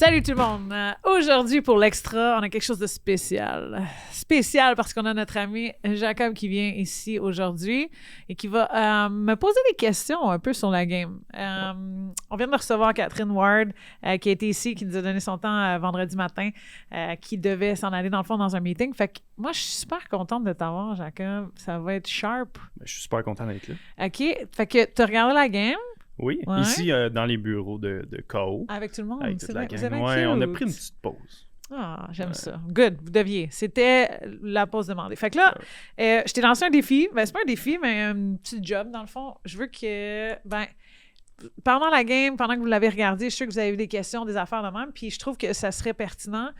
Salut tout le monde! Aujourd'hui, pour l'extra, on a quelque chose de spécial. Spécial parce qu'on a notre ami Jacob qui vient ici aujourd'hui et qui va me poser des questions un peu sur la game. On vient de recevoir Catherine Ward qui a été ici, qui nous a donné son temps vendredi matin, qui devait s'en aller dans le fond dans un meeting. Fait que moi, je suis super contente de t'avoir, Jacob. Ça va être sharp. Je suis super content d'être là. OK. Fait que tu as regardé la game? Oui, Ouais. Ici, dans les bureaux de KO. Avec tout le monde? Avec toute la Vous gang. avez Ouais, on a cute. pris une petite pause. Ah, j'aime ça. Good, vous deviez. C'était la pause demandée. Fait que là, je t'ai lancé un défi. Ben, c'est pas un défi, mais un petit job, dans le fond. Je veux que, pendant la game, pendant que vous l'avez regardé, je suis sûr que vous avez eu des questions, des affaires de même, puis je trouve que ça serait pertinent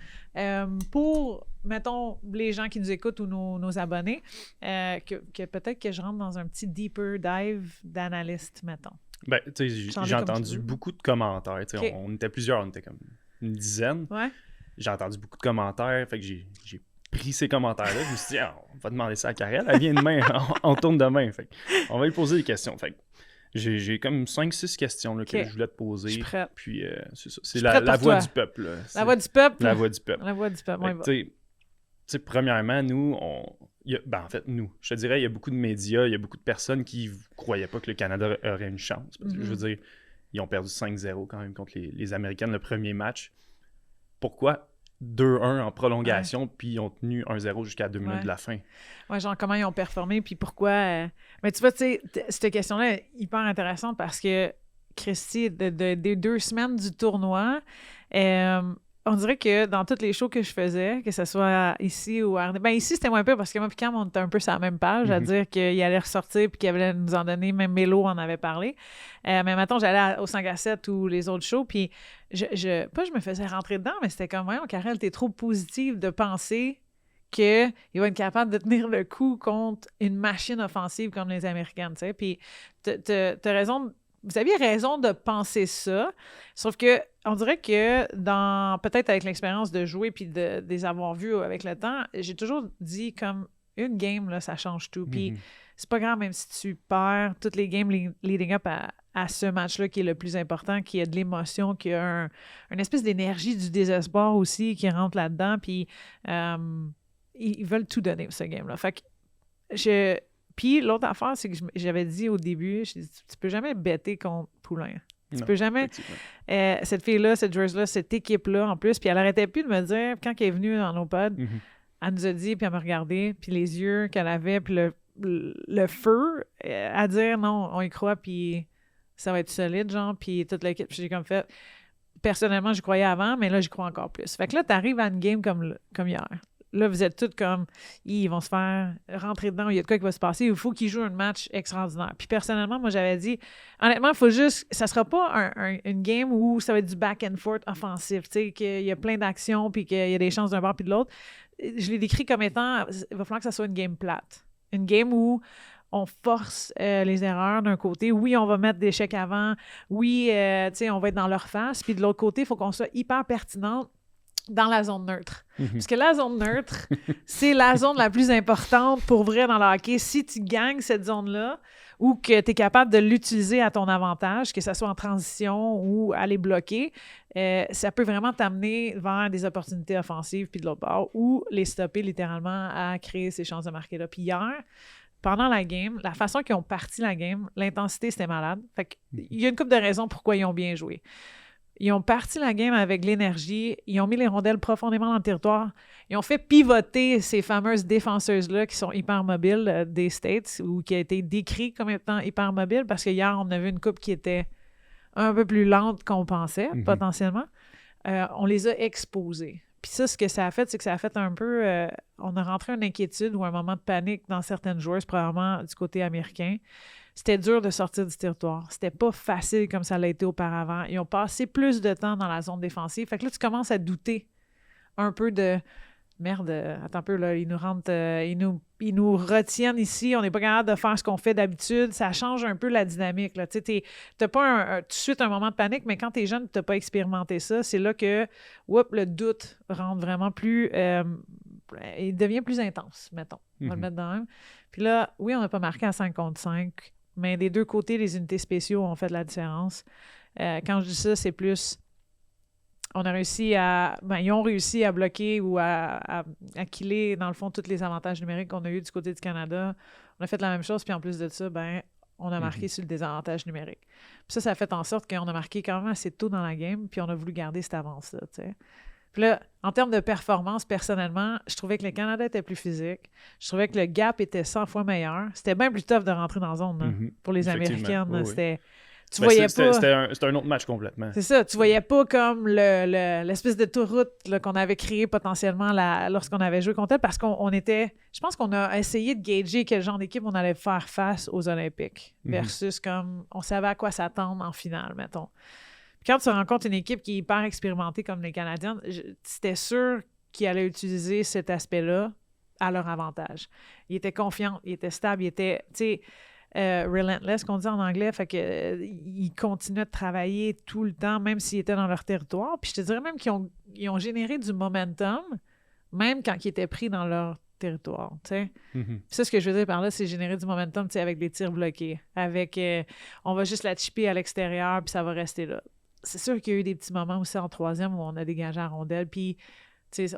pour, mettons, les gens qui nous écoutent ou nos abonnés, que peut-être que je rentre dans un petit deeper dive d'analyste, mettons. Ben, tu sais, j'ai entendu beaucoup de commentaires. Okay. On était plusieurs, on était comme une dizaine. Ouais. J'ai entendu beaucoup de commentaires, fait que j'ai pris ces commentaires-là. Je me suis dit, on va demander ça à Karel. Elle vient demain, on tourne demain. Fait que on va lui poser des questions. Fait que j'ai comme 5-6 questions là, que je voulais te poser. Je suis prête. Puis c'est ça. C'est la voix du peuple. Là. La voix du peuple? La voix du peuple. La voix du peuple, tu sais, premièrement, nous, en fait, je te dirais, il y a beaucoup de médias, il y a beaucoup de personnes qui ne croyaient pas que le Canada aurait une chance. Parce que, je veux dire, ils ont perdu 5-0 quand même contre les Américaines le premier match. Pourquoi 2-1 en prolongation, puis ils ont tenu 1-0 jusqu'à 2 minutes de la fin? Ouais, genre comment ils ont performé, puis pourquoi... Mais tu vois, tu sais, cette question-là est hyper intéressante parce que, Christy, des 2 semaines du tournoi... on dirait que dans toutes les shows que je faisais, que ce soit ici ou à... Ben ici, c'était moins peu parce que moi et Cam, on était un peu sur la même page, à dire qu'il allait ressortir puis qu'il allait nous en donner, même Mélo en avait parlé. Mais mettons, j'allais au 5 à 7 ou les autres shows, puis je me faisais rentrer dedans, mais c'était comme, voyons, Karel, t'es trop positive de penser qu'il va être capable de tenir le coup contre une machine offensive comme les Américaines, tu sais. Puis t'as raison... Vous aviez raison de penser ça, sauf que on dirait que peut-être avec l'expérience de jouer puis de les avoir vus avec le temps, j'ai toujours dit comme une game, là, ça change tout. Puis c'est pas grave même si tu perds toutes les games leading up à ce match-là qui est le plus important, qui a de l'émotion, qui a une espèce d'énergie du désespoir aussi qui rentre là-dedans. Puis ils veulent tout donner pour ce game-là. Fait que Puis l'autre affaire, c'est que j'avais dit au début, tu peux jamais bêter contre Poulain. Tu peux jamais... cette fille-là, cette joueuse-là, cette équipe-là, en plus, puis elle arrêtait plus de me dire, quand elle est venue dans nos pods, elle nous a dit, puis elle m'a regardé, puis les yeux qu'elle avait, puis le feu, à dire, non, on y croit, puis ça va être solide, genre, puis toute l'équipe, j'ai comme fait... Personnellement, j'y croyais avant, mais là, j'y crois encore plus. Fait que là, t'arrives à une game comme hier. Là, vous êtes tous comme, ils vont se faire rentrer dedans, il y a de quoi qui va se passer, il faut qu'ils jouent un match extraordinaire. Puis personnellement, moi, j'avais dit, honnêtement, il faut juste, ça sera pas une game où ça va être du back and forth offensif, tu sais, qu'il y a plein d'actions, puis qu'il y a des chances d'un bord puis de l'autre. Je l'ai décrit comme étant, il va falloir que ça soit une game plate. Une game où on force les erreurs d'un côté. Oui, on va mettre des chèques avant. Oui, tu sais, on va être dans leur face. Puis de l'autre côté, il faut qu'on soit hyper pertinente dans la zone neutre. Parce que la zone neutre, c'est la zone la plus importante pour vrai dans le hockey. Si tu gagnes cette zone-là ou que tu es capable de l'utiliser à ton avantage, que ce soit en transition ou à les bloquer, ça peut vraiment t'amener vers des opportunités offensives puis de l'autre bord ou les stopper littéralement à créer ces chances de marquer là. Puis hier, pendant la game, la façon qu'ils ont parti la game, l'intensité, c'était malade. Fait qu'il y a une couple de raisons pourquoi ils ont bien joué. Ils ont parti la game avec l'énergie. Ils ont mis les rondelles profondément dans le territoire. Ils ont fait pivoter ces fameuses défenseuses-là qui sont hyper mobiles des States ou qui a été décrites comme étant hyper mobiles parce qu'hier, on a vu une coupe qui était un peu plus lente qu'on pensait, potentiellement. On les a exposées. Puis ça, ce que ça a fait, c'est que ça a fait un peu... on a rentré une inquiétude ou un moment de panique dans certaines joueuses, probablement du côté américain. C'était dur de sortir du territoire. C'était pas facile comme ça l'a été auparavant. Ils ont passé plus de temps dans la zone défensive. Fait que là, tu commences à douter un peu de... Merde, attends un peu, là, ils nous rentrent... ils nous retiennent ici. On n'est pas capable de faire ce qu'on fait d'habitude. Ça change un peu la dynamique, là. Tu sais, t'as pas tout de suite un moment de panique, mais quand t'es jeune et t'as pas expérimenté ça, c'est là que, le doute rentre vraiment plus... il devient plus intense, mettons. On va le mettre dans un. Puis là, oui, on n'a pas marqué à 5 contre 5, mais des deux côtés, les unités spéciaux ont fait de la différence. Quand je dis ça, c'est plus on a réussi à... ils ont réussi à bloquer ou à killer, dans le fond, tous les avantages numériques qu'on a eu du côté du Canada. On a fait la même chose, puis en plus de ça, on a marqué sur le désavantage numérique. Puis ça a fait en sorte qu'on a marqué quand même assez tôt dans la game, puis on a voulu garder cette avance-là, tu sais. Puis là, en termes de performance, personnellement, je trouvais que le Canada était plus physique. Je trouvais que le gap était 100 fois meilleur. C'était bien plus tough de rentrer dans la zone, là, pour les Américaines. Oui, c'était... Tu voyais pas... C'était un autre match complètement. C'est ça. Tu voyais pas comme l'espèce de tour-route qu'on avait créé potentiellement lorsqu'on avait joué contre elle, parce qu'on était... Je pense qu'on a essayé de gager quel genre d'équipe on allait faire face aux Olympiques versus comme on savait à quoi s'attendre en finale, mettons. Puis quand tu rencontres une équipe qui est hyper expérimentée comme les Canadiennes, c'était sûr qu'ils allaient utiliser cet aspect-là à leur avantage. Ils étaient confiants, ils étaient stables, ils étaient... relentless, qu'on dit en anglais, fait que ils continuaient de travailler tout le temps, même s'ils étaient dans leur territoire. Puis je te dirais même qu'ils ont généré du momentum, même quand ils étaient pris dans leur territoire, tu sais. Ça, ce que je veux dire par là, c'est générer du momentum, tu sais, avec des tirs bloqués, avec on va juste la chipper à l'extérieur, puis ça va rester là. C'est sûr qu'il y a eu des petits moments aussi en troisième où on a dégagé la rondelle, puis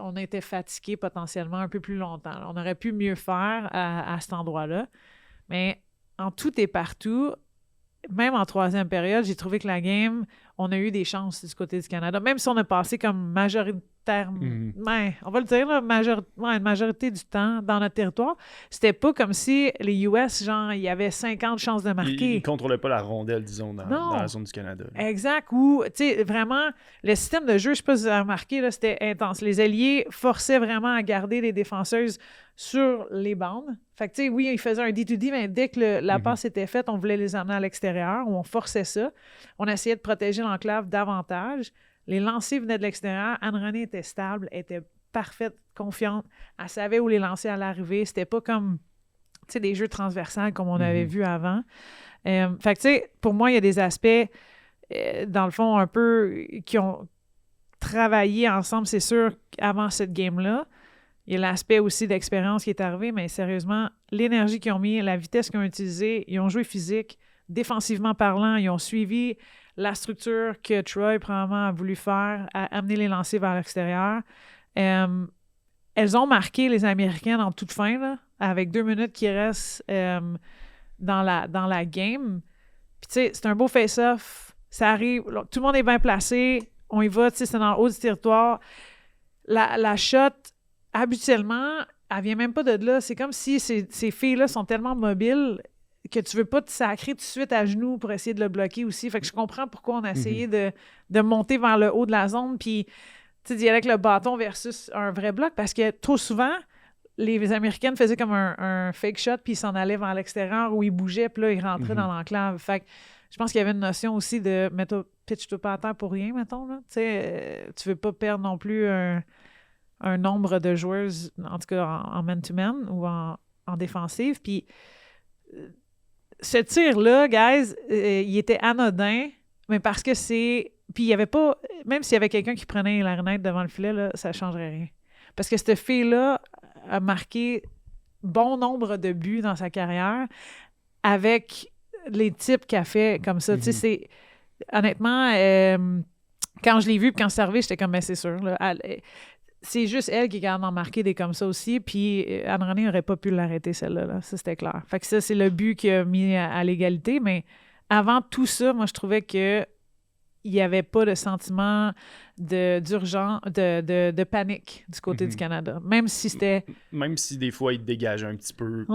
on a été fatigués potentiellement un peu plus longtemps. On aurait pu mieux faire à cet endroit-là, mais en tout et partout, même en troisième période, j'ai trouvé que la game, on a eu des chances du côté du Canada. Même si on a passé comme majoritairement, on va le dire, là, une majorité du temps dans notre territoire, c'était pas comme si les US, genre, il y avait 50 chances de marquer. Ils ne contrôlaient pas la rondelle, disons, dans la zone du Canada. Là. Exact. Ou, tu sais, vraiment, le système de jeu, je ne sais pas si vous avez remarqué, là, c'était intense. Les alliés forçaient vraiment à garder les défenseuses sur les bandes. Fait que, tu sais, oui, ils faisaient un D2D, mais dès que la passe était faite, on voulait les amener à l'extérieur, ou on forçait ça. On essayait de protéger l'enclave davantage. Les lancers venaient de l'extérieur. Anne-Renée était stable, était parfaite, confiante. Elle savait où les lancers allaient arriver. C'était pas comme, tu sais, des jeux transversales comme on avait vu avant. Fait que, tu sais, pour moi, il y a des aspects, dans le fond, un peu, qui ont travaillé ensemble, c'est sûr, avant cette game-là. Il y a l'aspect aussi d'expérience qui est arrivé, mais sérieusement, l'énergie qu'ils ont mis, la vitesse qu'ils ont utilisée, ils ont joué physique, défensivement parlant, ils ont suivi la structure que Troy, probablement, a voulu faire, à amener les lancers vers l'extérieur. Elles ont marqué les Américaines en toute fin, là, avec 2 minutes qui restent dans la game. Puis, tu sais, c'est un beau face-off. Ça arrive, tout le monde est bien placé. On y va, tu sais, c'est dans le haut du territoire. La shot, habituellement, elle vient même pas de là. C'est comme si ces filles-là sont tellement mobiles que tu veux pas te sacrer tout de suite à genoux pour essayer de le bloquer aussi. Fait que je comprends pourquoi on a essayé de monter vers le haut de la zone puis, tu sais, d'y aller avec le bâton versus un vrai bloc, parce que trop souvent, les Américaines faisaient comme un fake shot puis ils s'en allaient vers l'extérieur où ils bougeaient puis là, ils rentraient dans l'enclave. Fait que je pense qu'il y avait une notion aussi de pitch-toi pas à terre pour rien, mettons, là. Tu sais, tu veux pas perdre non plus un nombre de joueuses, en tout cas en man-to-man ou en défensive. Puis ce tir-là, guys, il était anodin, mais parce que c'est... Puis il y avait pas... Même s'il y avait quelqu'un qui prenait la renette devant le filet, là, ça ne changerait rien. Parce que cette fille-là a marqué bon nombre de buts dans sa carrière avec les types qu'elle fait comme ça. Tu sais, c'est... Honnêtement, quand je l'ai vue et quand c'est arrivé, j'étais comme, ben c'est sûr, là, c'est juste elle qui est capable d'en marquer des comme ça aussi. Puis Anne-Renée n'aurait pas pu l'arrêter, celle-là. Là. Ça, c'était clair. Fait que ça, c'est le but qui a mis à l'égalité. Mais avant tout ça, moi, je trouvais qu'il n'y avait pas de sentiment d'urgence, de panique du côté du Canada. Même si c'était... Même si des fois, il dégageait un petit peu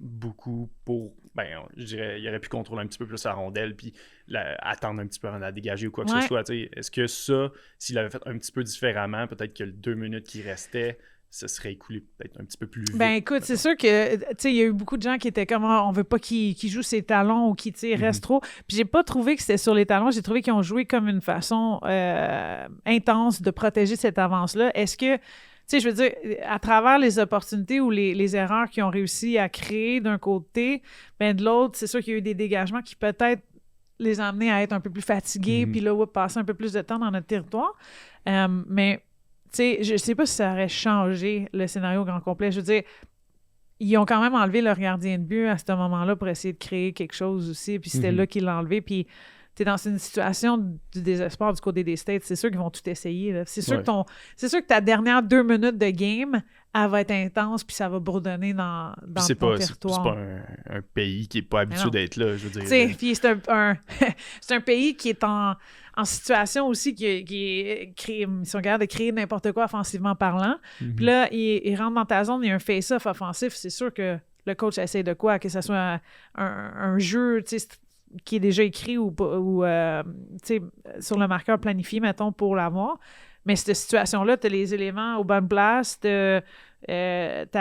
beaucoup pour... Ben, je dirais, il aurait pu contrôler un petit peu plus la rondelle puis attendre un petit peu avant de la dégager ou quoi que ce soit. T'sais. Est-ce que ça, s'il avait fait un petit peu différemment, peut-être que les 2 minutes qui restaient, ça serait écoulé peut-être un petit peu plus vite? Ben écoute, c'est sûr que, tu sais, il y a eu beaucoup de gens qui étaient comme, on veut pas qu'il joue ses talons ou qu'il reste trop. Puis j'ai pas trouvé que c'était sur les talons. J'ai trouvé qu'ils ont joué comme une façon intense de protéger cette avance-là. Est-ce que... Tu sais, je veux dire, à travers les opportunités ou les erreurs qu'ils ont réussi à créer d'un côté, ben de l'autre, c'est sûr qu'il y a eu des dégagements qui peut-être les ont amenés à être un peu plus fatigués, puis là, passer un peu plus de temps dans notre territoire. Mais, tu sais, je sais pas si ça aurait changé le scénario au grand complet. Je veux dire, ils ont quand même enlevé leur gardien de but à ce moment-là pour essayer de créer quelque chose aussi, puis c'était là qu'ils l'ont enlevé, puis tu es dans une situation du désespoir du côté des States, c'est sûr qu'ils vont tout essayer. Là. C'est sûr que ta dernière 2 minutes de game, elle va être intense, puis ça va bourdonner dans ton territoire. C'est pas un pays qui est pas habitué d'être là, je veux dire. Tu sais, puis c'est c'est un pays qui est en situation aussi qui est créé, ils sont capables de créer n'importe quoi offensivement parlant. Puis là, ils rentrent dans ta zone, il y a un face-off offensif, c'est sûr que le coach essaie de quoi? Que ce soit un jeu, tu sais, qui est déjà écrit ou tu sais, sur le marqueur planifié, mettons, pour l'avoir. Mais cette situation-là, tu as les éléments aux bonnes places, ta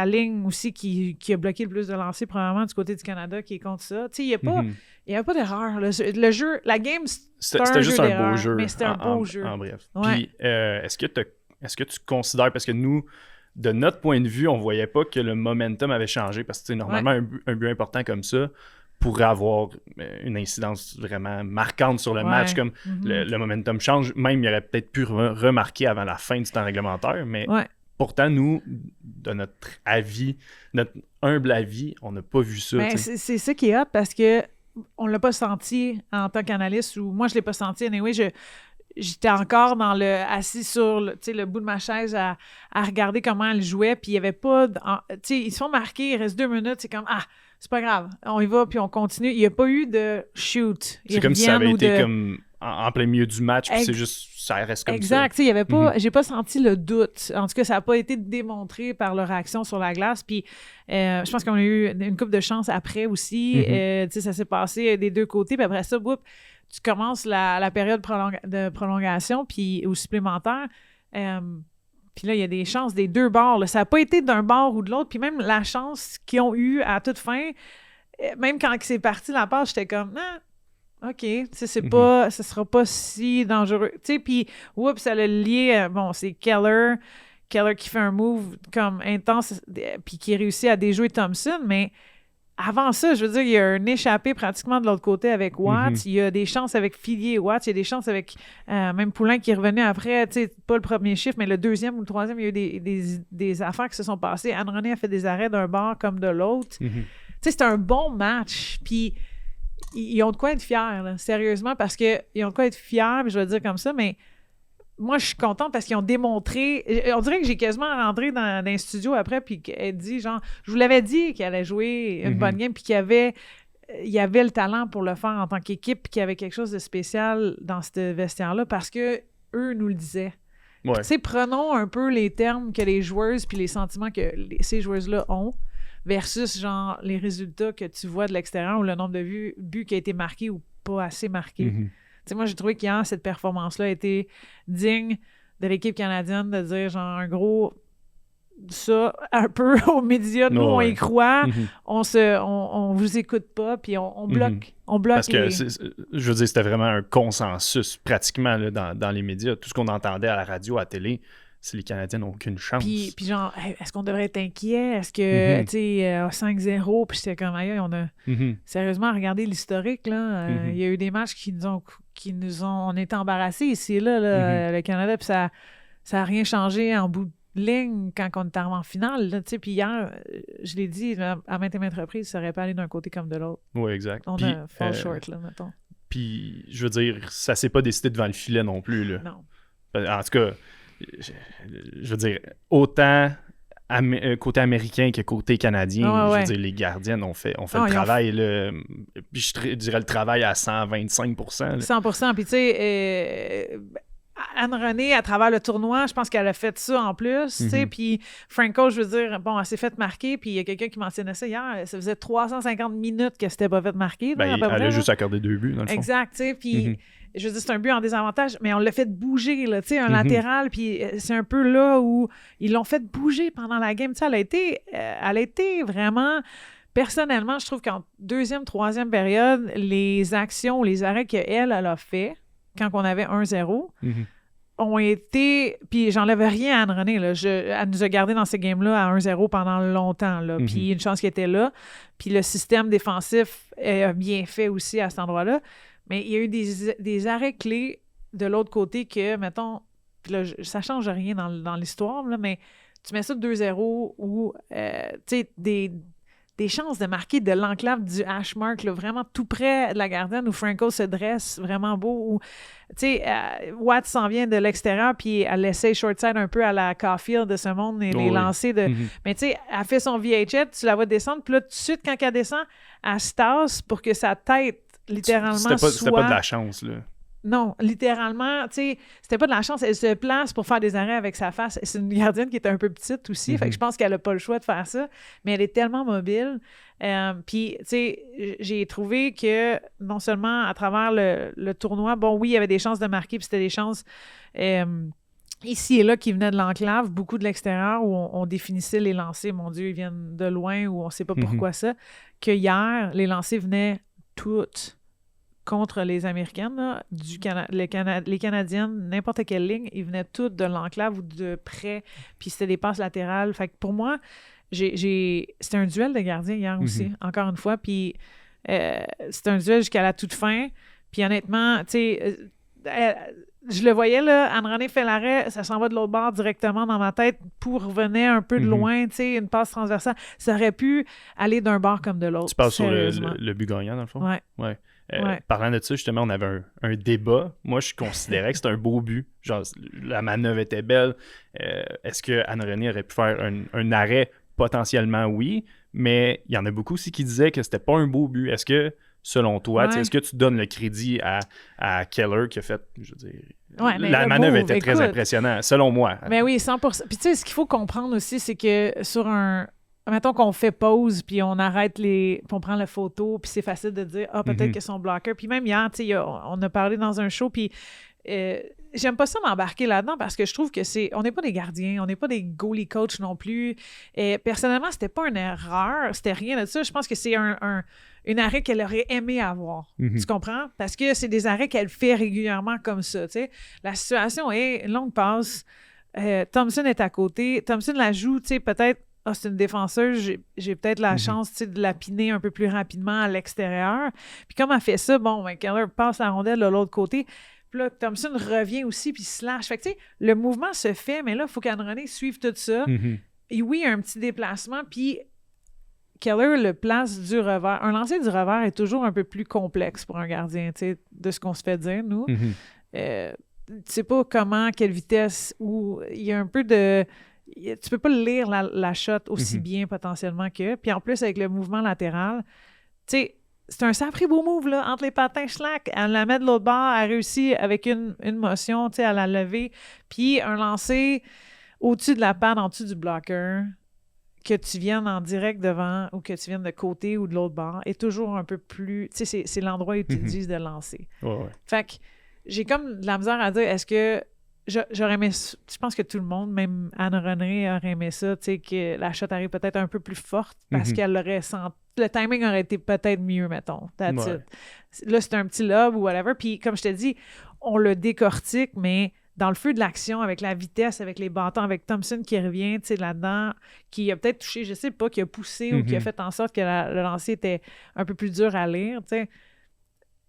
ligne aussi qui a bloqué le plus de lancers, probablement du côté du Canada, qui est contre ça. Tu sais, il n'y a pas d'erreur. Le jeu, la game, c'était juste un beau jeu. Mais c'était un beau jeu. En bref. Ouais. Puis, est-ce que tu considères, parce que nous, de notre point de vue, on voyait pas que le momentum avait changé, parce que normalement, un but important comme ça pourrait avoir une incidence vraiment marquante sur le match, comme le momentum change. Même, il aurait peut-être pu remarquer avant la fin du temps réglementaire, mais pourtant, nous, de notre avis, notre humble avis, on n'a pas vu ça. Ben, c'est ça qui est hot, parce que on l'a pas senti en tant qu'analyste, ou moi, je l'ai pas senti. Anyway, j'étais encore assis sur le bout de ma chaise à regarder comment elle jouait, puis il y avait pas... ils se font marquer, il reste 2 minutes, c'est comme... c'est pas grave, on y va, puis on continue. Il n'y a pas eu de shoot. C'est comme si ça avait été comme en plein milieu du match, puis c'est juste, ça reste comme ça. Exact, il y avait pas, j'ai pas senti le doute. En tout cas, ça n'a pas été démontré par leur action sur la glace, puis je pense qu'on a eu une couple de chance après aussi. Ça s'est passé des deux côtés, puis après ça, tu commences la période de prolongation, puis au supplémentaire, puis là, il y a des chances des deux bords. Là. Ça n'a pas été d'un bord ou de l'autre. Puis même la chance qu'ils ont eue à toute fin, même quand c'est parti la passe, j'étais comme, OK, c'est pas, ce sera pas si dangereux. Tu sais, puis, ça l'a lié, c'est Keller qui fait un move comme intense, puis qui réussit à déjouer Thompson, mais avant ça, je veux dire, il y a un échappé pratiquement de l'autre côté avec Watts. Il y a des chances avec Fillier et Watts. Il y a des chances avec même Poulin qui est revenu après. Tu sais, pas le premier chiffre, mais le deuxième ou le troisième, il y a eu des affaires qui se sont passées. Anne-Renée a fait des arrêts d'un bord comme de l'autre. Tu sais, c'était un bon match. Puis, ils ont de quoi être fiers, là, sérieusement, parce qu'ils ont de quoi être fiers, je vais le dire comme ça, mais moi, je suis contente parce qu'ils ont démontré... On dirait que j'ai quasiment rentré dans un studio après, puis qu'elle dit, genre... Je vous l'avais dit qu'elle allait jouer une bonne game, puis qu'il y avait le talent pour le faire en tant qu'équipe, puis qu'il y avait quelque chose de spécial dans ce vestiaire-là, parce que eux nous le disaient. Tu sais, prenons un peu les termes que les joueuses, puis les sentiments que ces joueuses-là ont, versus, genre, les résultats que tu vois de l'extérieur, ou le nombre de buts qui a été marqué ou pas assez marqué. T'sais, moi, j'ai trouvé qu'hier, cette performance-là a été digne de l'équipe canadienne de dire, genre, un gros, ça, un peu aux médias, nous, on y croit, on vous écoute pas, puis on bloque. On bloque. Parce que, je veux dire, c'était vraiment un consensus, pratiquement, là, dans les médias. Tout ce qu'on entendait à la radio, à la télé, c'est les Canadiens n'ont aucune chance. Puis genre, est-ce qu'on devrait être inquiet? Est-ce que, tu sais, 5-0, puis c'était comme, aïe, on a sérieusement regardé l'historique, là. Il y a eu des matchs qui nous ont on était embarrassés ici et là, le Canada, puis ça n'a rien changé en bout de ligne quand on est arrivé en finale, tu sais. Puis hier, je l'ai dit à maintes et maintes reprises, ça aurait pas allé d'un côté comme de l'autre. Oui, exact. On a fall short, là, mettons. Puis, je veux dire, ça s'est pas décidé devant le filet non plus, là. Non. En tout cas, je veux dire, autant côté américain que côté canadien, je veux dire, les gardiennes ont fait le travail, puis je dirais le travail à 125%. Là. 100%, puis tu sais, Anne-Renée, à travers le tournoi, je pense qu'elle a fait ça en plus, tu sais, puis Franco, je veux dire, bon, elle s'est fait marquer, puis il y a quelqu'un qui mentionnait ça hier, ça faisait 350 minutes que c'était pas fait marquer. Là, elle a juste accordé 2 buts, dans le fond. Exact, tu sais, puis... Je veux dire, c'est un but en désavantage, mais on l'a fait bouger, là, tu sais, un latéral, puis c'est un peu là où ils l'ont fait bouger pendant la game. Tu sais, elle a été vraiment... Personnellement, je trouve qu'en deuxième, troisième période, les actions, les arrêts qu'elle a fait, quand on avait 1-0, ont été... Puis j'enlève rien à Anne-Renée, là. Elle nous a gardé dans ces games-là à 1-0 pendant longtemps, là. Puis une chance qu'elle était là. Puis le système défensif a bien fait aussi à cet endroit-là. Mais il y a eu des arrêts clés de l'autre côté que, mettons, là, ça change rien dans l'histoire, là, mais tu mets ça 2-0 ou, tu sais, des des chances de marquer de l'enclave du hash mark, là, vraiment tout près de la gardienne où Franco se dresse vraiment beau. Où, tu sais, Watt s'en vient de l'extérieur puis elle essaie short side un peu à la Caulfield de ce monde et les lancers de... Mais tu sais, elle fait son VHL, tu la vois descendre, puis là, tout de suite, quand elle descend, elle se tasse pour que sa tête, littéralement, C'était pas de la chance, là. Non, littéralement, tu sais, c'était pas de la chance. Elle se place pour faire des arrêts avec sa face. C'est une gardienne qui était un peu petite aussi, fait que je pense qu'elle a pas le choix de faire ça, mais elle est tellement mobile. Puis, tu sais, j'ai trouvé que non seulement à travers le tournoi, bon, oui, il y avait des chances de marquer, puis c'était des chances ici et là qui venaient de l'enclave, beaucoup de l'extérieur, où on définissait les lancers. Mon Dieu, ils viennent de loin, où on sait pas pourquoi ça. Que hier, les lancers venaient toutes contre les Américaines, là, les Canadiennes, n'importe quelle ligne, ils venaient toutes de l'enclave ou de près, puis c'était des passes latérales. Fait que pour moi, c'était un duel de gardiens hier aussi, encore une fois, puis c'était un duel jusqu'à la toute fin, puis honnêtement, tu sais, je le voyais, là, Anne-Renée fait l'arrêt, ça s'en va de l'autre bord directement dans ma tête pour revenir un peu de loin, tu sais, une passe transversale. Ça aurait pu aller d'un bord comme de l'autre. Tu parles sur le but gagnant, dans le fond? Ouais. Parlant de ça, justement, on avait un débat. Moi, je considérais que c'était un beau but. Genre, la manœuvre était belle. Est-ce que Anne-Renée aurait pu faire un arrêt? Potentiellement, oui. Mais il y en a beaucoup aussi qui disaient que c'était pas un beau but. Est-ce que, selon toi, est-ce que tu donnes le crédit à Keller qui a fait, je veux dire... la manœuvre était très impressionnante, selon moi. Mais oui, 100%. Puis tu sais, ce qu'il faut comprendre aussi, c'est que sur mettons qu'on fait pause, puis on arrête puis on prend la photo, puis c'est facile de dire « Ah, peut-être que son bloqueur... » Puis même hier, tu sais, on a parlé dans un show, puis j'aime pas ça m'embarquer là-dedans parce que je trouve que on n'est pas des gardiens, on n'est pas des goalie coach non plus. Et personnellement, c'était pas une erreur, c'était rien de ça. Je pense que c'est une arrêt qu'elle aurait aimé avoir. Tu comprends? Parce que c'est des arrêts qu'elle fait régulièrement comme ça, tu sais. La situation est une longue passe. Thompson est à côté. Thompson la joue, tu sais, peut-être c'est une défenseuse, j'ai peut-être la chance de la piner un peu plus rapidement à l'extérieur. Puis comme elle fait ça, bon, Keller passe la rondelle de l'autre côté. Puis là, Thompson revient aussi, puis slash. Fait que, tu sais, le mouvement se fait, mais là, il faut qu'Anne-Renée suive tout ça. Et oui, un petit déplacement, puis Keller le place du revers. Un lancer du revers est toujours un peu plus complexe pour un gardien, tu sais, de ce qu'on se fait dire, nous. Tu sais pas comment, quelle vitesse, ou il y a un peu de... Tu peux pas lire la shot aussi bien potentiellement que... Puis en plus, avec le mouvement latéral, tu sais, c'est un sacré beau move, là, entre les patins, schlack. Elle la met de l'autre bord, elle réussit avec une motion, tu sais, à la lever. Puis un lancer au-dessus de la panne, en dessous du blocker, que tu viennes en direct devant ou que tu viennes de côté ou de l'autre bord, est toujours un peu plus... Tu sais, c'est l'endroit où tu utilises de lancer. Fait que j'ai comme de la misère à dire, est-ce que j'aurais aimé... Je pense que tout le monde, même Anne-Renée, aurait aimé ça, tu sais, que la shot arrive peut-être un peu plus forte parce qu'elle l'aurait senti. Le timing aurait été peut-être mieux, mettons. That's it. Là, c'est un petit lob ou whatever. Puis, comme je te dis, on le décortique, mais dans le feu de l'action, avec la vitesse, avec les bâtons, avec Thompson qui revient, tu sais, là-dedans, qui a peut-être touché, je sais pas, qui a poussé ou qui a fait en sorte que le lancer était un peu plus dur à lire, tu sais.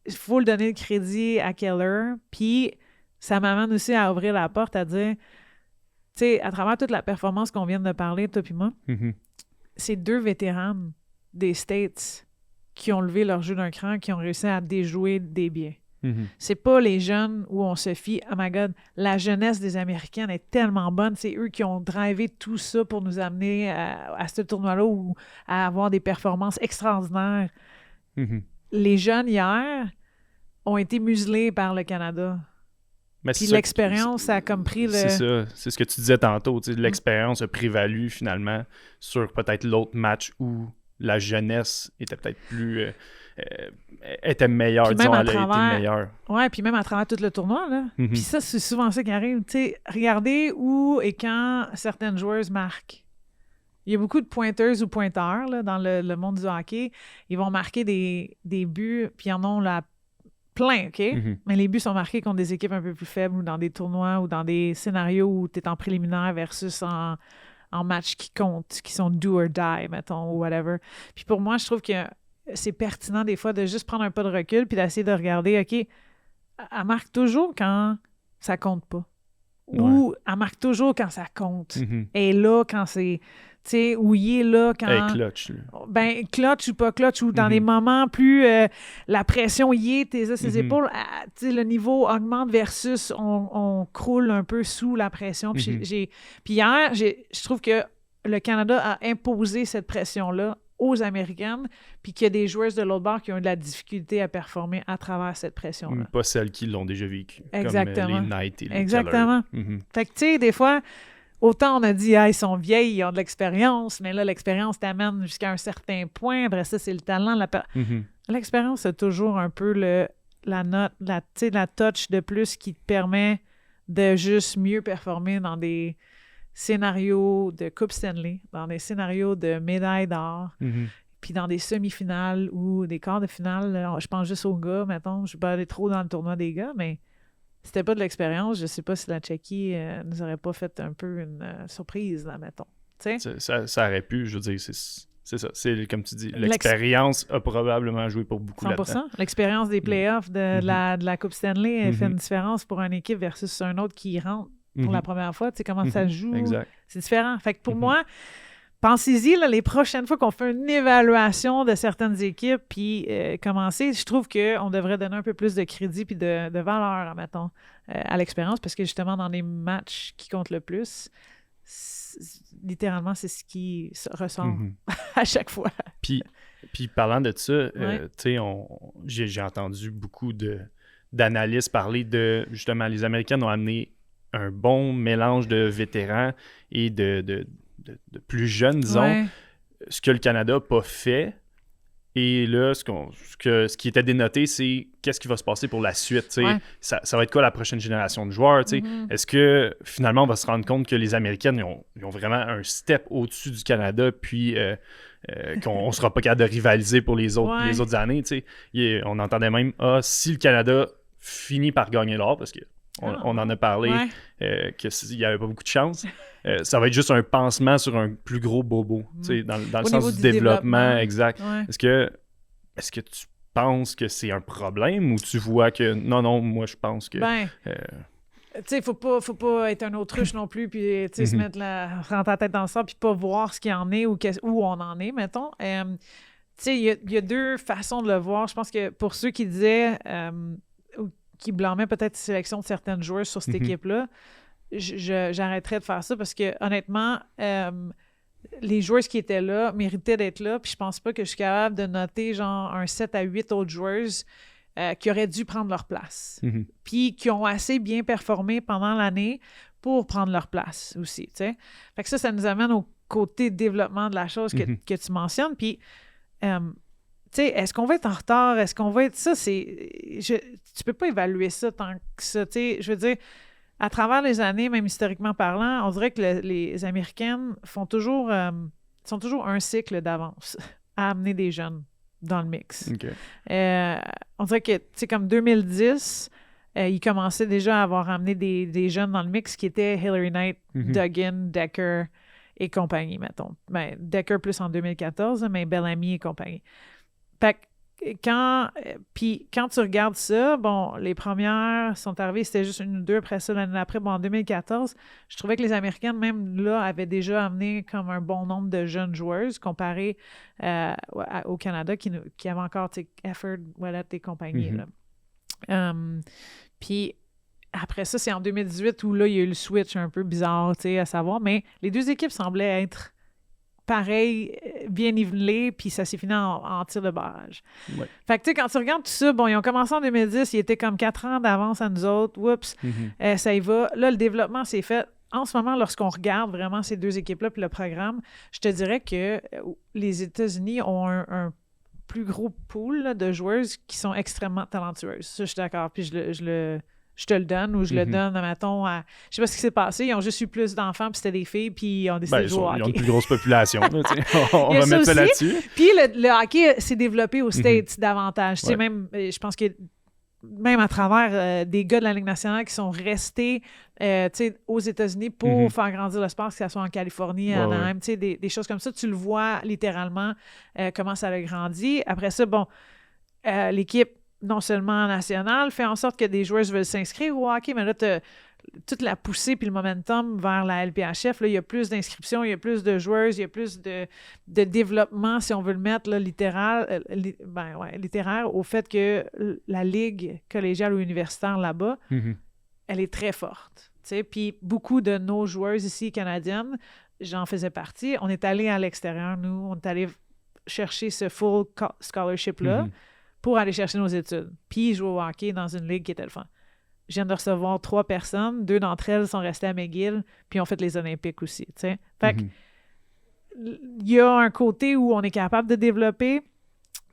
Il faut le donner le crédit à Keller. Puis, ça m'amène aussi à ouvrir la porte, à dire, tu sais, à travers toute la performance qu'on vient de parler, toi puis moi, c'est 2 vétérans des States qui ont levé leur jeu d'un cran, qui ont réussi à déjouer des biais. C'est pas les jeunes où on se fie, oh my God, la jeunesse des Américaines est tellement bonne, c'est eux qui ont drivé tout ça pour nous amener à ce tournoi-là ou à avoir des performances extraordinaires. Les jeunes hier ont été muselés par le Canada. Puis l'expérience a comme pris le... C'est ça, c'est ce que tu disais tantôt, tu sais, l'expérience a prévalu finalement sur peut-être l'autre match où la jeunesse était peut-être plus... était meilleure, disons, elle a été meilleure. Ouais, puis même à travers tout le tournoi, là. Puis ça, c'est souvent ça qui arrive, tu sais, regardez où et quand certaines joueuses marquent. Il y a beaucoup de pointeuses ou pointeurs, là, dans le monde du hockey. Ils vont marquer des buts, puis ils en ont plein, OK? Mais les buts sont marqués contre des équipes un peu plus faibles ou dans des tournois ou dans des scénarios où tu es en préliminaire versus en match qui comptent, qui sont do or die, mettons, ou whatever. Puis pour moi, je trouve que c'est pertinent des fois de juste prendre un pas de recul puis d'essayer de regarder, OK, elle marque toujours quand ça compte pas. Ou elle marque toujours quand ça compte. Et là, quand c'est tu sais, où il est là quand... Hey, clutch, là. Ben, clutch ou pas clutch, ou dans les moments plus... la pression y est, ses épaules, tu sais, le niveau augmente versus on croule un peu sous la pression. Puis hier, je trouve que le Canada a imposé cette pression-là aux Américaines, puis qu'il y a des joueuses de l'autre bord qui ont eu de la difficulté à performer à travers cette pression-là. Pas celles qui l'ont déjà vécu. Exactement. Comme les Knight et les Exactement. Fait que, tu sais, des fois, autant on a dit, ils sont vieilles, ils ont de l'expérience, mais là, l'expérience t'amène jusqu'à un certain point. Après ça, c'est le talent. L'expérience, c'est toujours un peu la touch de plus qui te permet de juste mieux performer dans des scénarios de Coupe Stanley, dans des scénarios de médailles d'or, puis dans des semi-finales ou des quarts de finale. Là, je pense juste aux gars, mettons. Je ne vais pas aller trop dans le tournoi des gars, mais c'était pas de l'expérience. Je ne sais pas si la Tchéquie nous aurait pas fait un peu une surprise, là, mettons. Ça aurait pu, je veux dire, c'est ça. C'est comme tu dis, l'expérience a probablement joué pour beaucoup 100%. Là-dedans. L'expérience des playoffs de la Coupe Stanley fait une différence pour une équipe versus un autre qui rentre pour la première fois, tu sais comment ça joue. Exact. C'est différent. Fait que pour moi, pensez-y, là, les prochaines fois qu'on fait une évaluation de certaines équipes, puis commencer, je trouve qu'on devrait donner un peu plus de crédit puis de valeur, mettons, à l'expérience, parce que justement, dans les matchs qui comptent le plus, littéralement, c'est ce qui ressort à chaque fois. Puis parlant de ça, tu sais, j'ai entendu beaucoup d'analystes parler de, justement, les Américains ont amené un bon mélange de vétérans et de plus jeunes, disons, ce que le Canada n'a pas fait. Et là, ce qui était dénoté, c'est qu'est-ce qui va se passer pour la suite. Ça va être quoi la prochaine génération de joueurs? Est-ce que finalement, on va se rendre compte que les Américaines ils ont vraiment un step au-dessus du Canada, puis qu'on ne sera pas capable de rivaliser pour les autres années? On entendait même, si le Canada finit par gagner l'or, parce que on en a parlé, qu'il n'y avait pas beaucoup de chance. Ça va être juste un pansement sur un plus gros bobo, dans le sens du développement. Exact. Ouais. Est-ce que tu penses que c'est un problème ou tu vois que non, moi je pense que... Tu sais, faut pas être un autruche non plus, puis se mettre rentrer la tête dans le sable, puis pas voir ce qu'il y en est ou où on en est, mettons. Tu sais, il y a deux façons de le voir. Je pense que pour ceux qui disaient... qui blâmait peut-être la sélection de certaines joueuses sur cette équipe-là, j'arrêterais de faire ça parce que, honnêtement, les joueuses qui étaient là méritaient d'être là, puis je pense pas que je suis capable de noter genre un 7 à 8 autres joueuses qui auraient dû prendre leur place, puis qui ont assez bien performé pendant l'année pour prendre leur place aussi, tu sais. Fait que ça nous amène au côté développement de la chose que tu mentionnes, puis... tu sais, est-ce qu'on va être en retard? Est-ce qu'on va être... Ça, tu peux pas évaluer ça tant que ça. Tu sais, je veux dire, à travers les années, même historiquement parlant, on dirait que les Américaines sont toujours un cycle d'avance à amener des jeunes dans le mix. Okay. On dirait que, tu sais, comme 2010, ils commençaient déjà à avoir amené des jeunes dans le mix qui étaient Hillary Knight, Duggan, Decker et compagnie, mettons. Ben, Decker plus en 2014, mais Bellamy et compagnie. Fait que quand tu regardes ça, bon, les premières sont arrivées, c'était juste une ou deux après ça, l'année d'après. Bon, en 2014, je trouvais que les Américaines, même là, avaient déjà amené comme un bon nombre de jeunes joueuses comparé au Canada qui avait encore Efford, Ouellet et compagnie. Puis après ça, c'est en 2018 où là, il y a eu le switch un peu bizarre, tu sais, à savoir, mais les deux équipes semblaient être pareil, bien nivelé, puis ça s'est fini en tir de barrage. Ouais. Fait que, tu sais, quand tu regardes tout ça, bon, ils ont commencé en 2010, ils étaient comme 4 ans d'avance à nous autres, oups, ça y va. Là, le développement s'est fait. En ce moment, lorsqu'on regarde vraiment ces deux équipes-là puis le programme, je te dirais que les États-Unis ont un plus gros pool là, de joueuses qui sont extrêmement talentueuses. Ça, je suis d'accord, puis je te le donne ou je le donne, mettons, à... Je sais pas ce qui s'est passé, ils ont juste eu plus d'enfants, puis c'était des filles, puis ils ont décidé de jouer au hockey. Ils ont une plus grosse population, là, on va mettre ça là-dessus. Puis le hockey s'est développé aux States davantage. Ouais. Même, je pense que même à travers des gars de la Ligue nationale qui sont restés aux États-Unis pour faire grandir le sport, que ce soit en Californie, à Anaheim, des choses comme ça, tu le vois littéralement comment ça a grandi. Après ça, bon, l'équipe non seulement nationale, fait en sorte que des joueuses veulent s'inscrire au hockey, mais là, toute la poussée puis le momentum vers la LPHF, là, il y a plus d'inscriptions, il y a plus de joueuses, il y a plus de développement, si on veut le mettre là, littéraire, au fait que la ligue collégiale ou universitaire là-bas, elle est très forte. Puis beaucoup de nos joueuses ici canadiennes, j'en faisais partie, on est allé à l'extérieur, nous, on est allé chercher ce full scholarship-là pour aller chercher nos études. Puis jouer au hockey dans une ligue qui était le fun. Je viens de recevoir 3 personnes, 2 d'entre elles sont restées à McGill, puis ont fait les Olympiques aussi, tu sais. Fait que, il y a un côté où on est capable de développer,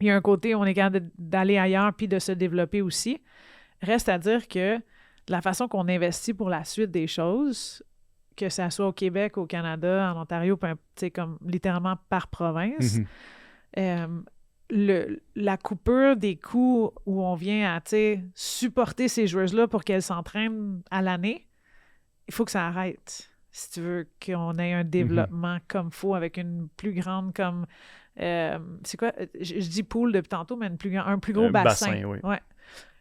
il y a un côté où on est capable d'aller ailleurs puis de se développer aussi. Reste à dire que la façon qu'on investit pour la suite des choses, que ça soit au Québec, au Canada, en Ontario, tu sais, comme littéralement par province, la coupure des coûts où on vient à supporter ces joueuses-là pour qu'elles s'entraînent à l'année, il faut que ça arrête. Si tu veux qu'on ait un développement comme faut, avec une plus grande comme... c'est quoi? Je dis pool depuis tantôt, mais un plus gros bassin. Oui. Ouais.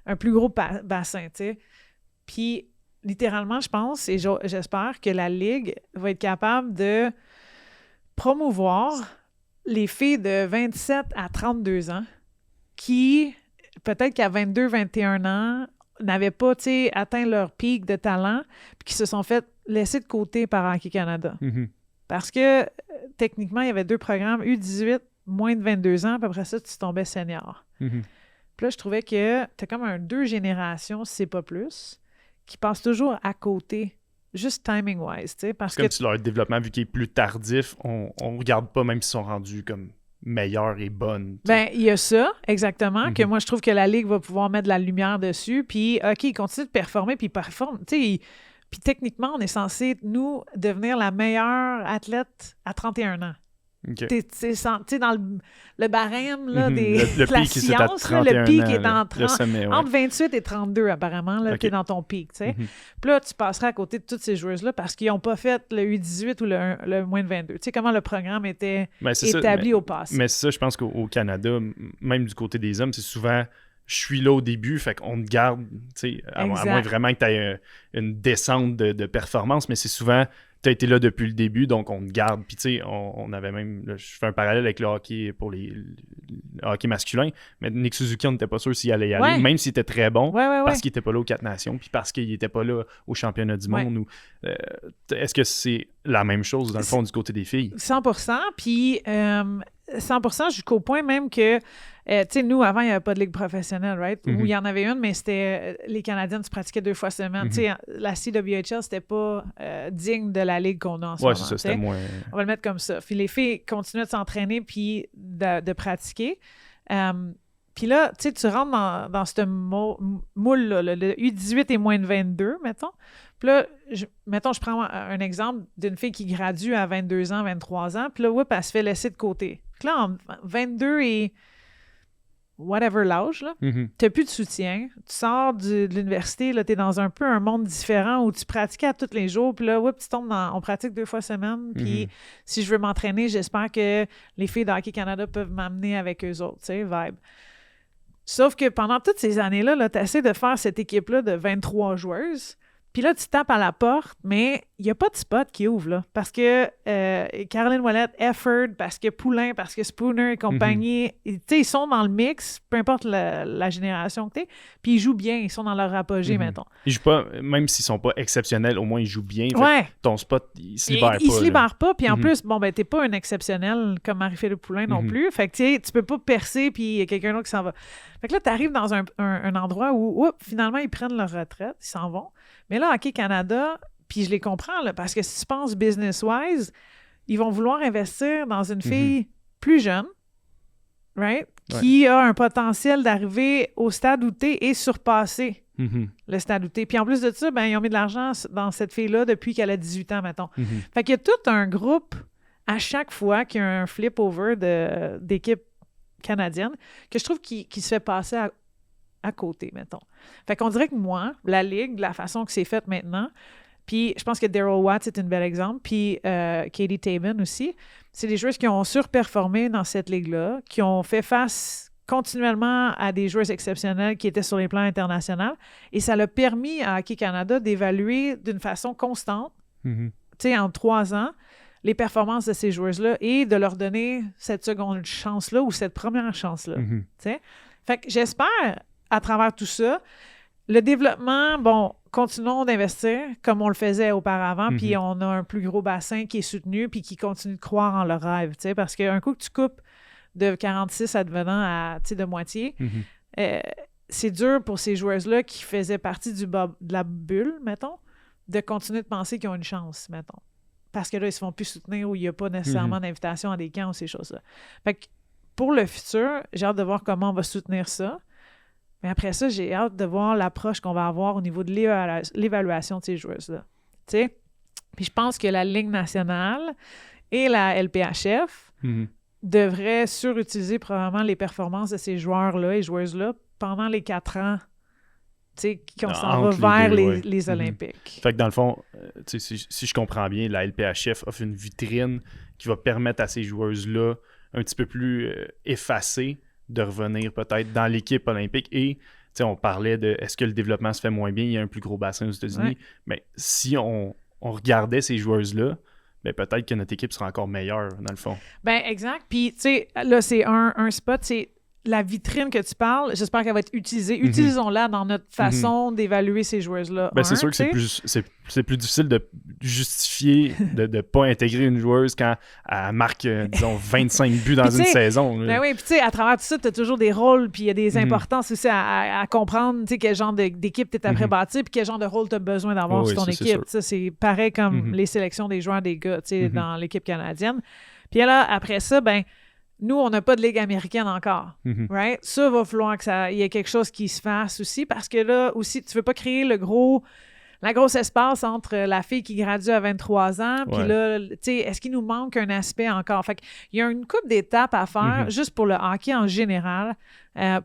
Un plus gros bassin, tu sais. Puis, littéralement, je pense, et j'espère que la Ligue va être capable de promouvoir les filles de 27 à 32 ans qui, peut-être qu'à 22, 21 ans, n'avaient pas, atteint leur pic de talent puis qui se sont fait laisser de côté par Hockey Canada. Parce que, techniquement, il y avait 2 programmes, U18, moins de 22 ans, puis après ça, tu tombais senior. Puis là, je trouvais que t'as comme 2 générations, si c'est pas plus, qui passent toujours à côté, juste timing-wise, tu sais, parce que... Comme si leur développement, vu qu'il est plus tardif, on regarde pas même s'ils sont rendus comme meilleures et bonnes. T'sais. Ben, il y a ça, exactement, que moi, je trouve que la Ligue va pouvoir mettre de la lumière dessus, puis, OK, ils continuent de performer, puis ils performent, tu sais, puis techniquement, on est censé, nous, devenir la meilleure athlète à 31 ans. Okay. T'es dans le barème là, de la pic science, là, le pic est entre 28 et 32 apparemment, là, t'es dans ton pic. Puis là, tu passeras à côté de toutes ces joueuses-là parce qu'ils n'ont pas fait le U18 ou le moins de 22. Tu sais comment le programme était établi au passé. Mais c'est ça, je pense qu'au Canada, même du côté des hommes, c'est souvent... Je suis là au début, fait qu'on te garde, tu sais, à moins vraiment que tu aies une descente de performance, mais c'est souvent, tu as été là depuis le début, donc on te garde. Puis, tu sais, on avait même, là, je fais un parallèle avec le hockey pour le hockey masculin, mais Nick Suzuki, on n'était pas sûr s'il allait y aller, même s'il était très bon, parce qu'il n'était pas là aux 4 nations, puis parce qu'il n'était pas là au championnat du monde. Est-ce que c'est la même chose, dans le fond, du côté des filles? 100%, puis 100% jusqu'au point même que, tu sais, nous, avant, il n'y avait pas de ligue professionnelle, right? Ou il y en avait une, mais c'était les Canadiennes, tu pratiquais 2 fois semaine. Tu sais, la CWHL, c'était pas digne de la ligue qu'on a en ce moment. Oui, c'est ça, c'était moins... On va le mettre comme ça. Puis les filles continuaient de s'entraîner puis de pratiquer. Puis là, tu sais, tu rentres dans ce moule-là, le U18 et moins de 22, mettons. Puis là, mettons, je prends un exemple d'une fille qui gradue à 22 ans, 23 ans, puis là, elle se fait laisser de côté. Puis là, en 22 et whatever l'âge, là, t'as plus de soutien. Tu sors de l'université, là, t'es dans un peu un monde différent où tu pratiques à tous les jours, puis là, tu tombes on pratique 2 fois semaine, puis si je veux m'entraîner, j'espère que les filles de Hockey Canada peuvent m'amener avec eux autres, tu sais, vibe. Sauf que pendant toutes ces années-là, là, tu essaies de faire cette équipe-là de 23 joueuses. Puis là, tu tapes à la porte, mais il n'y a pas de spot qui ouvre, là. Parce que Caroline Ouellette, Efford, parce que Poulain, parce que Spooner et compagnie, tu sais, ils sont dans le mix, peu importe la génération que tu es, puis ils jouent bien, ils sont dans leur apogée, mettons. Ils jouent pas, même s'ils sont pas exceptionnels, au moins ils jouent bien. Ton spot, il se libère pas. Il se libère pas, puis en plus, bon, ben, t'es pas un exceptionnel comme Marie-Philippe Poulain non plus. Fait que, tu peux pas percer, puis il y a quelqu'un d'autre qui s'en va. Fait que là, t'arrives dans un endroit où, finalement, ils prennent leur retraite, ils s'en vont. Mais là, Hockey Canada, puis je les comprends, là, parce que si tu penses business-wise, ils vont vouloir investir dans une fille plus jeune, right? Qui a un potentiel d'arriver au stade où t'es et surpasser le stade où t'es. Puis en plus de ça, ben, ils ont mis de l'argent dans cette fille-là depuis qu'elle a 18 ans, mettons. Fait qu'il y a tout un groupe, à chaque fois qu'il y a un flip-over d'équipe canadienne, que je trouve qui se fait passer à côté, mettons. Fait qu'on dirait que moi, la Ligue, la façon que c'est fait maintenant, puis je pense que Daryl Watts est un bel exemple, puis Katie Taben aussi, c'est des joueuses qui ont surperformé dans cette Ligue-là, qui ont fait face continuellement à des joueurs exceptionnels qui étaient sur les plans internationaux. Et ça l'a permis à Hockey Canada d'évaluer d'une façon constante, tu sais, en 3 ans, les performances de ces joueurs-là et de leur donner cette seconde chance-là ou cette première chance-là. Tu sais? Fait que j'espère, à travers tout ça, le développement, bon, continuons d'investir comme on le faisait auparavant, puis on a un plus gros bassin qui est soutenu puis qui continue de croire en leur rêve, tu sais, parce qu'un coup que tu coupes de 46 advenants à, tu sais, de moitié, c'est dur pour ces joueurs-là qui faisaient partie de la bulle, mettons, de continuer de penser qu'ils ont une chance, mettons. Parce que là, ils se font plus soutenir ou il n'y a pas nécessairement d'invitation à des camps ou ces choses-là. Fait que pour le futur, j'ai hâte de voir comment on va soutenir ça. Mais après ça, j'ai hâte de voir l'approche qu'on va avoir au niveau de l'évaluation de ces joueuses-là. Tu sais? Puis je pense que la Ligue nationale et la LPHF devraient surutiliser probablement les performances de ces joueurs-là et joueuses-là pendant les 4 ans, tu sais, qu'on s'en va vers les Olympiques. Fait que dans le fond, si je comprends bien, la LPHF offre une vitrine qui va permettre à ces joueuses-là un petit peu plus effacées de revenir peut-être dans l'équipe olympique. Et on parlait de est-ce que le développement se fait moins bien, il y a un plus gros bassin aux États-Unis. Mais si on regardait ces joueuses-là, ben peut-être que notre équipe sera encore meilleure, dans le fond. Ben exact. Puis, tu sais, là, c'est un spot, c'est la vitrine que tu parles, j'espère qu'elle va être utilisée. Utilisons-la dans notre façon d'évaluer ces joueuses-là. Ben, c'est sûr que c'est plus difficile de justifier de ne pas intégrer une joueuse quand elle marque, disons, 25 buts dans une saison. Ben oui, puis tu sais, à travers tout ça, tu as toujours des rôles, puis il y a des importances aussi à comprendre, tu sais, quel genre d'équipe tu es après bâti, puis quel genre de rôle tu as besoin d'avoir sur ton équipe. Ça, c'est pareil comme les sélections des joueurs des gars, tu sais, dans l'équipe canadienne. Puis là, après ça, ben nous, on n'a pas de ligue américaine encore, right? Ça, va falloir qu'il y ait quelque chose qui se fasse aussi, parce que là, aussi, tu veux pas créer la grosse espace entre la fille qui gradue à 23 ans, puis là, tu sais, est-ce qu'il nous manque un aspect encore? Fait qu'il y a une couple d'étapes à faire, juste pour le hockey en général,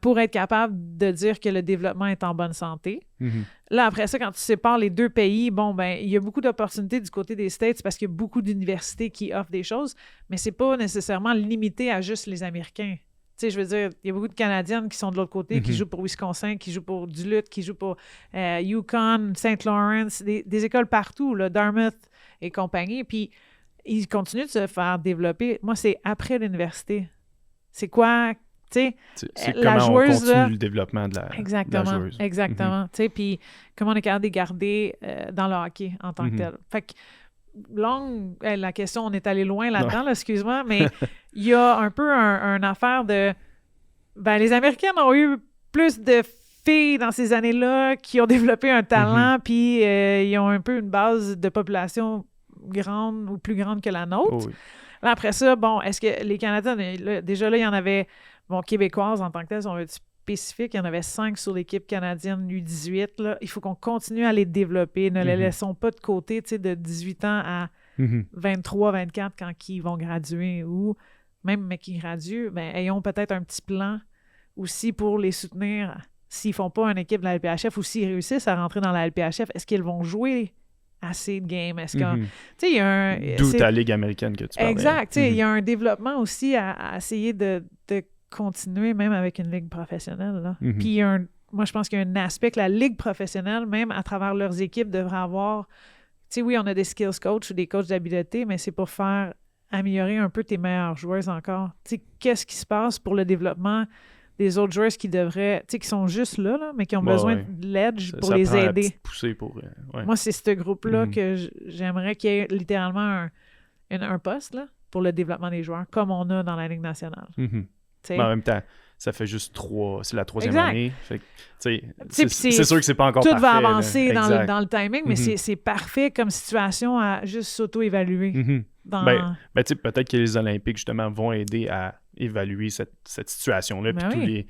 pour être capable de dire que le développement est en bonne santé. Là, après ça, quand tu sépares les deux pays, bon, ben, il y a beaucoup d'opportunités du côté des States parce qu'il y a beaucoup d'universités qui offrent des choses, mais c'est pas nécessairement limité à juste les Américains. Tu sais, je veux dire, il y a beaucoup de Canadiennes qui sont de l'autre côté, qui jouent pour Wisconsin, qui jouent pour Duluth, qui jouent pour Yukon, St. Lawrence, des écoles partout, là, Dartmouth et compagnie. Puis, ils continuent de se faire développer. Moi, c'est après l'université. C'est quoi... C'est comment on continue le développement de la joueuse. Exactement. Puis comment on est capable de garder dans le hockey en tant que tel. Fait que, la question, on est allé loin là-dedans, là, excuse-moi, mais il y a un peu une affaire de... Ben, les Américaines ont eu plus de filles dans ces années-là qui ont développé un talent, puis ils ont un peu une base de population grande ou plus grande que la nôtre. Là, après ça, bon, est-ce que les Canadiens, déjà là, il y en avait... Bon, québécoises en tant que telles, on va être spécifique. Il y en avait 5 sur l'équipe canadienne U18. Là. Il faut qu'on continue à les développer. Ne les laissons pas de côté, tu sais, de 18 ans à 23, 24 quand ils vont graduer ou même mais qui graduent, ben, ayons peut-être un petit plan aussi pour les soutenir s'ils ne font pas une équipe de la LPHF ou s'ils réussissent à rentrer dans la LPHF. Est-ce qu'ils vont jouer assez de games? Est-ce que, tu sais, il y a un... D'où ta ligue américaine que tu parlais. Exact. Tu sais, il y a un développement aussi à essayer de continuer même avec une ligue professionnelle. Là. Puis moi, je pense qu'il y a un aspect que la ligue professionnelle, même à travers leurs équipes, devrait avoir... Tu sais, oui, on a des skills coachs ou des coachs d'habileté, mais c'est pour faire améliorer un peu tes meilleures joueuses encore. Tu sais, qu'est-ce qui se passe pour le développement des autres joueuses qui devraient... Tu sais, qui sont juste là, mais qui ont besoin de l'edge pour les aider. Moi, c'est ce groupe-là que j'aimerais qu'il y ait littéralement un poste là, pour le développement des joueurs, comme on a dans la Ligue nationale. Mais en même temps, ça fait juste 3... C'est la 3e année. Fait que, c'est sûr que c'est pas encore parfait. Tout va avancer dans le timing, mais c'est parfait comme situation à juste s'auto-évaluer. Ben, peut-être que les Olympiques, justement, vont aider à évaluer cette situation-là. Puis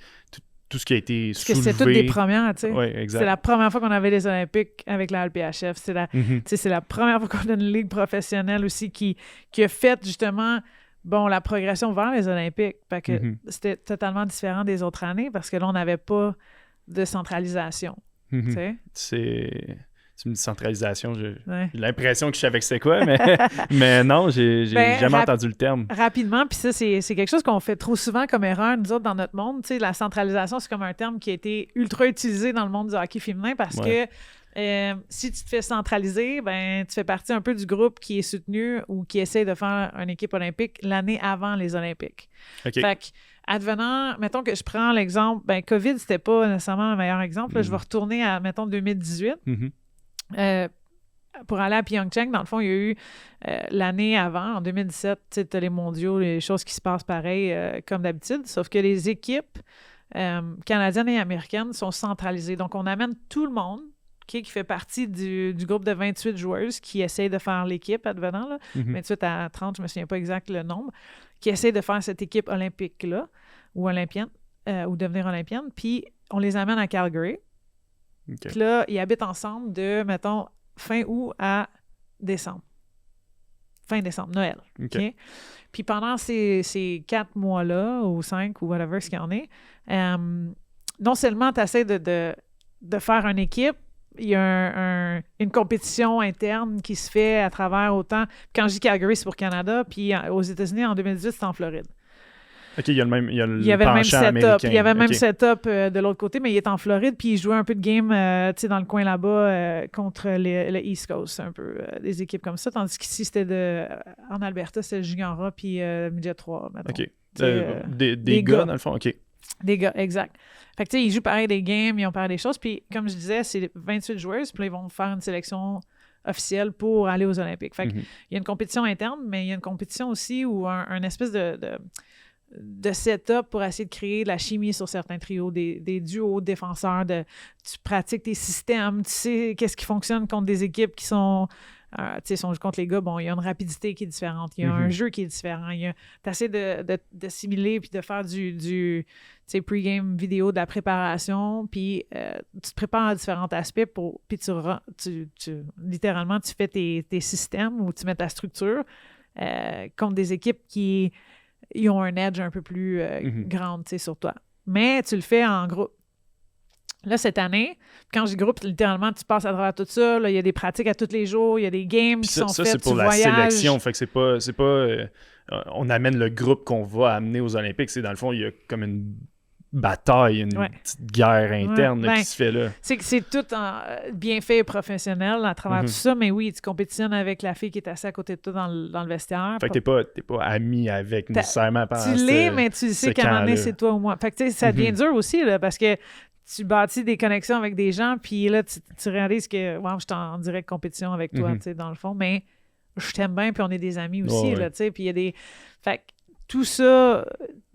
tout ce qui a été soulevé. Parce que c'est toutes des premières, tu sais. Oui, exact. C'est la première fois qu'on avait les Olympiques avec la LPHF. C'est la première fois qu'on a une ligue professionnelle aussi qui a fait, justement... Bon, la progression vers les Olympiques, parce que c'était totalement différent des autres années parce que là, on n'avait pas de centralisation. C'est C'est une centralisation. J'ai Ouais. l'impression que je savais que c'était quoi, mais non, j'ai jamais entendu le terme. Rapidement, puis ça, c'est quelque chose qu'on fait trop souvent comme erreur, nous autres, dans notre monde. Tu sais, la centralisation, c'est comme un terme qui a été ultra utilisé dans le monde du hockey féminin parce que si tu te fais centraliser, ben tu fais partie un peu du groupe qui est soutenu ou qui essaie de faire une équipe olympique l'année avant les Olympiques. OK. Fait que, advenant, mettons que je prends l'exemple, ben COVID, c'était pas nécessairement le meilleur exemple. Là, je vais retourner à, mettons, 2018. Pour aller à Pyeongchang, dans le fond, il y a eu l'année avant, en 2017, tu sais, les mondiaux, les choses qui se passent pareil comme d'habitude, sauf que les équipes canadiennes et américaines sont centralisées. Donc, on amène tout le monde qui fait partie du groupe de 28 joueuses qui essayent de faire l'équipe advenant, là, 28 à 30, je ne me souviens pas exact le nombre, qui essayent de faire cette équipe olympique-là, ou olympienne, ou devenir olympienne, puis on les amène à Calgary. Okay. Puis là, ils habitent ensemble de, mettons, fin août à décembre. Fin décembre, Noël. Okay? Puis pendant ces 4 mois-là, ou 5, ou whatever ce qu'il y en est, non seulement tu essaies de faire une équipe, il y a une compétition interne qui se fait à travers autant... Quand je dis Calgary, c'est pour Canada, puis aux États-Unis, en 2018, c'est en Floride. OK, il y avait le même setup. Il y avait le même setup de l'autre côté, mais il est en Floride, puis il jouait un peu de game dans le coin là-bas contre le East Coast, un peu des équipes comme ça. Tandis qu'ici, c'était en Alberta, c'était Junior A puis Midget 3, mettons. OK. Des gars, dans le fond, OK. Des gars, exact. Fait que tu sais, ils jouent pareil des games, ils ont pareil des choses, puis comme je disais, c'est 28 joueuses, puis là, ils vont faire une sélection officielle pour aller aux Olympiques. Fait que il y a une compétition interne, mais il y a une compétition aussi où un espèce de setup pour essayer de créer de la chimie sur certains trios, des duos défenseurs, tu pratiques tes systèmes, tu sais qu'est-ce qui fonctionne contre des équipes qui sont, tu sais, si on joue contre les gars, bon, il y a une rapidité qui est différente, il y a un jeu qui est différent, tu essaies de simuler puis de faire du pre-game vidéo de la préparation, puis tu te prépares à différents aspects, puis littéralement, tu fais tes systèmes ou tu mets ta structure contre des équipes qui ils ont un edge un peu plus grande, tu sais, sur toi. Mais tu le fais en groupe. Là, cette année, quand je dis groupe, littéralement, tu passes à travers tout ça. Il y a des pratiques à tous les jours, il y a des games qui sont faites, c'est pour la sélection. Fait que c'est pas on amène le groupe qu'on va amener aux Olympiques. C'est dans le fond, il y a comme une bataille, une petite guerre interne qui se fait là. C'est tout bien fait et professionnel à travers tout ça, mais oui, tu compétitionnes avec la fille qui est assise à côté de toi dans le vestiaire. Fait que t'es pas ami avec nécessairement pendant tu l'es, mais tu sais qu'à un moment donné, c'est toi ou moi. Fait que tu sais, ça devient dur aussi, là, parce que tu bâtis des connexions avec des gens, puis là, tu réalises que wow, je suis en direct compétition avec toi, tu sais, dans le fond, mais je t'aime bien, puis on est des amis aussi, là, tu sais, puis il y a des... Fait que tout ça